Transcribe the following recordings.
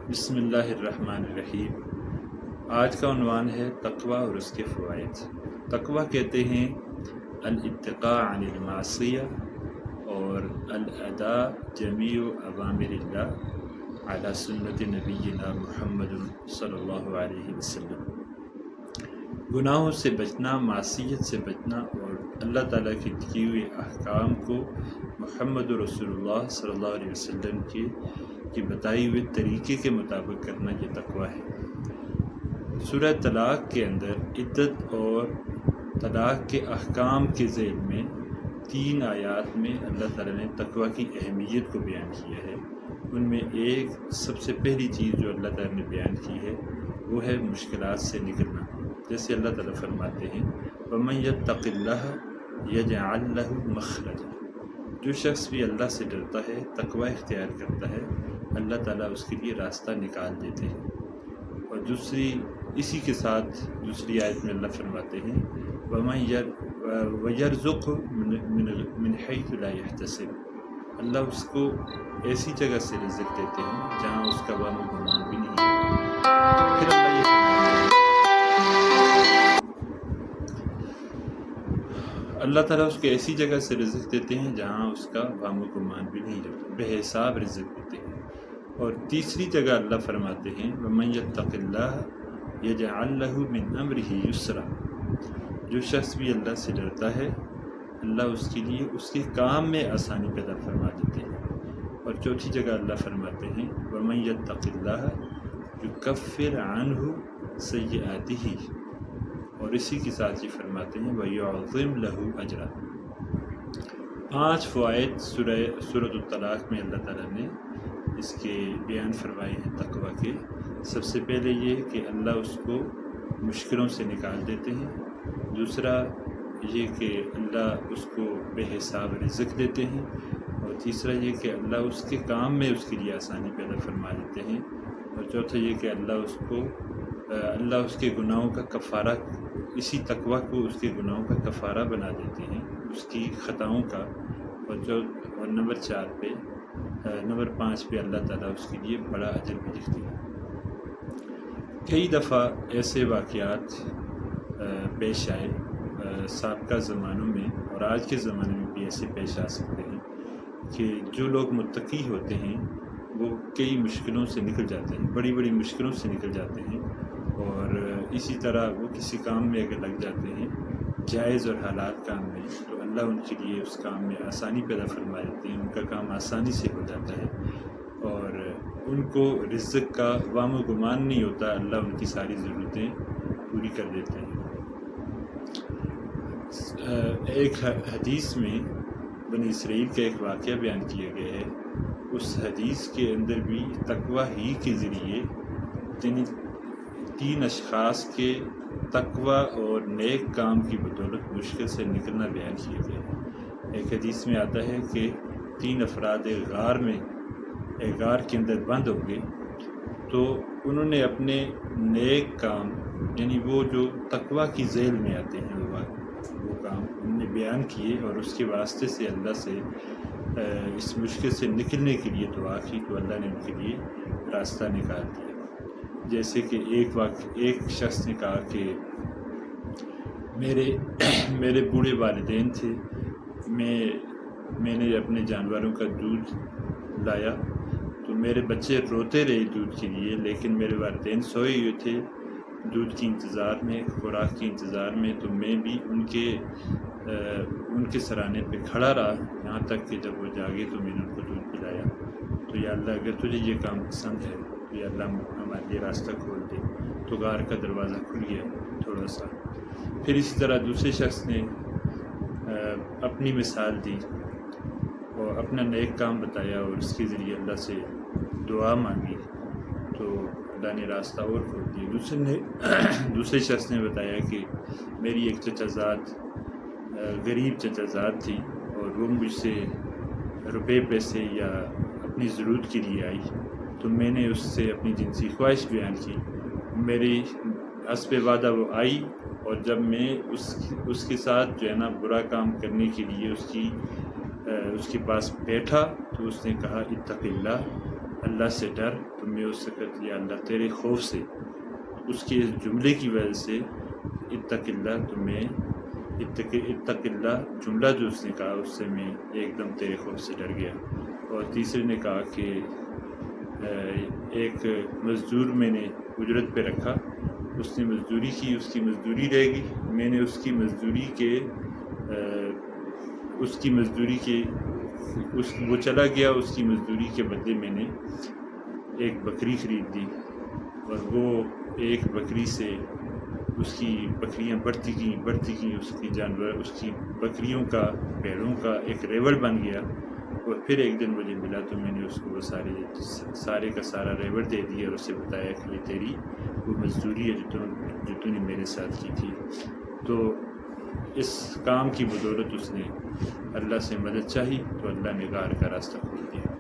بسم اللہ الرحمن الرحیم۔ آج کا عنوان ہے تقوی اور اس کے فوائد۔ تقوی کہتے ہیں الاتقاء عن المعصیہ اور الاداء جمیع اوامر اللہ علی سنت نبینا محمد صلی اللہ علیہ وسلم۔ گناہوں سے بچنا، معصیت سے بچنا اور اللہ تعالیٰ کے دیے ہوئے احکام کو محمد رسول اللہ صلی اللہ علیہ وسلم کی بتائی ہوئے طریقے کے مطابق کرنا، یہ تقوی ہے۔ سورہ طلاق کے اندر عدت اور طلاق کے احکام کے ذیل میں 3 آیات میں اللہ تعالیٰ نے تقوی کی اہمیت کو بیان کیا ہے۔ ان میں ایک سب سے پہلی چیز جو اللہ تعالیٰ نے بیان کی ہے وہ ہے مشکلات سے نکلنا۔ جیسے اللہ تعالیٰ فرماتے ہیں وَمَن يَتَّقِ اللَّهَ يَجْعَلْ لَهُ مَخْرَجًا، جو شخص بھی اللہ سے ڈرتا ہے، تقوی اختیار کرتا ہے، اللہ تعالیٰ اس کے لیے راستہ نکال دیتے ہیں۔ اور اسی کے ساتھ دوسری آیت میں اللہ فرماتے ہیں وَيَرْزُقْهُ مِنْ حَيْثُ لَا يَحْتَسِبُ، اللہ اس کو ایسی جگہ سے رزق دیتے ہیں جہاں اس کا وہم و گمان بھی نہیں ہوتا۔ پھر اللہ یہ اللہ تعالیٰ اس کو ایسی جگہ سے رزق دیتے ہیں جہاں اس کا وہم و گمان بھی نہیں ہوتا، بے حساب رزق دیتے ہیں۔ اور تیسری جگہ اللہ فرماتے ہیں وَمَن يَتَّقِ اللَّهَ يَجْعَلْ لَهُ مِنْ أَمْرِهِ يُسْرًا، جو شخص بھی اللہ سے ڈرتا ہے اللہ اس کے لیے اس کے کام میں آسانی پیدا فرما دیتے ہیں۔ اور چوتھی جگہ اللہ فرماتے ہیں وَمَن يَتَّقِ اللَّهَ يُكَفِّرْ عَنْهُ سَيِّئَاتِهِ، اور اسی کے ساتھ یہ فرماتے ہیں وَيُعْظِمْ لَهُ أَجْرًا۔ 5 فوائد سورۃ الطلاق میں اللہ تعالیٰ نے اس کے بیان فرمائے ہیں تقوی کے۔ سب سے پہلے یہ کہ اللہ اس کو مشکلوں سے نکال دیتے ہیں، دوسرا یہ کہ اللہ اس کو بے حساب رزق دیتے ہیں، اور تیسرا یہ کہ اللہ اس کے کام میں اس کے لیے آسانی پیدا فرما دیتے ہیں، اور چوتھا یہ کہ اللہ اس کے گناہوں کا کفارہ، اسی تقوی کو اس کے گناہوں کا کفارہ بنا دیتے ہیں، اس کی خطاؤں کا۔ اور نمبر 5 پہ اللہ تعالیٰ اس کے لیے بڑا اجر بھی لکھتے ہیں۔ کئی دفعہ ایسے واقعات پیش آئے سابقہ زمانوں میں، اور آج کے زمانے میں بھی ایسے پیش آ سکتے ہیں کہ جو لوگ متقی ہوتے ہیں وہ کئی مشکلوں سے نکل جاتے ہیں، بڑی بڑی مشکلوں سے نکل جاتے ہیں، اور اسی طرح وہ کسی کام میں اگر لگ جاتے ہیں جائز اور حلال کام میں، تو اللہ ان کے لیے اس کام میں آسانی پیدا فرما دیتے ہیں، ان کا کام آسانی سے ہو جاتا ہے، اور ان کو رزق کا وہم و گمان نہیں ہوتا، اللہ ان کی ساری ضرورتیں پوری کر دیتے ہیں۔ ایک حدیث میں بنی اسرائیل کا ایک واقعہ بیان کیا گیا ہے، اس حدیث کے اندر بھی تقوی ہی کے ذریعے 3 اشخاص کے تقوی اور نیک کام کی بدولت مشکل سے نکلنا بیان کیا گیا ہے۔ ایک حدیث میں آتا ہے کہ 3 افراد ایک غار کے اندر بند ہو گئے، تو انہوں نے اپنے نیک کام، یعنی وہ جو تقوی کی ذیل میں آتے ہیں وہ کام انہوں نے بیان کیے، اور اس کے واسطے سے اللہ سے اس مشکل سے نکلنے کے لیے دعا کی، تو اللہ نے ان کے لیے راستہ نکال دیا۔ جیسے کہ ایک شخص نے کہا کہ میرے بوڑھے والدین تھے، میں نے اپنے جانوروں کا دودھ لایا تو میرے بچے روتے رہے دودھ کے لیے، لیکن میرے والدین سوئے ہوئے تھے دودھ کی انتظار میں، خوراک کی انتظار میں، تو میں بھی ان کے سرانے پہ کھڑا رہا یہاں تک کہ جب وہ جاگے تو میں نے ان کو دودھ پلایا۔ تو یا اللہ اگر تجھے یہ کام پسند ہے تو یا اللہ ہمارے لیے راستہ کھول دے، تو غار کا دروازہ کھل گیا تھوڑا سا۔ پھر اسی طرح دوسرے شخص نے اپنی مثال دی اور اپنا نیک کام بتایا، اور اس کے ذریعے اللہ سے دعا مانگی تو اللہ نے راستہ اور کھول دیا۔ دوسرے شخص نے بتایا کہ میری ایک چچا زاد، غریب چچا زاد تھی، اور وہ مجھ سے روپے پیسے یا اپنی ضرورت کے لیے آئی، تو میں نے اس سے اپنی جنسی خواہش بیان کی، میری حسب وعدہ وہ آئی، اور جب میں اس کے ساتھ جو ہے نا برا کام کرنے کے لیے اس کے پاس بیٹھا تو اس نے کہا اتق اللہ اللہ سے ڈر، تو میں اس وقت یا اللہ تیرے خوف سے، اس کے اس جملے کی وجہ سے اتق اللہ، تو میں اتق اللہ جملہ جو اس نے کہا اس سے میں ایک دم تیرے خوف سے ڈر گیا۔ اور تیسرے نے کہا کہ ایک مزدور میں نے اجرت پہ رکھا، اس نے مزدوری کی، اس کی مزدوری رہ گئی، میں نے اس کی مزدوری کے وہ چلا گیا، اس کی مزدوری کے بدلے میں نے ایک بکری خرید لی، اور وہ ایک بکری سے اس کی بکریاں بڑھتی گئیں، اس کی بکریوں کا، بھیڑوں کا ایک ریوڑ بن گیا۔ اور پھر ایک دن مجھے ملا تو میں نے اس کو وہ سارے کا سارا ریوڑ دے دیا، اور اسے بتایا کہ یہ تیری وہ مزدوری ہے جو تو نے میرے ساتھ کی تھی۔ تو اس کام کی بدولت اس نے اللہ سے مدد چاہی، تو اللہ نے غار کا راستہ کھول دیا۔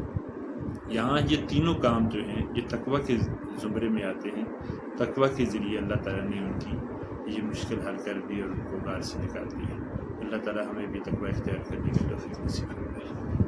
یہاں یہ تینوں کام جو ہیں یہ تقویٰ کے زمرے میں آتے ہیں۔ تقویٰ کے ذریعے اللہ تعالیٰ نے ان کی یہ مشکل حل کر دی اور ان کو غار سے نکال دیا۔ اللہ تعالیٰ ہمیں بھی تقویٰ اختیار کرنے کی توفیق نصیب فرمائے۔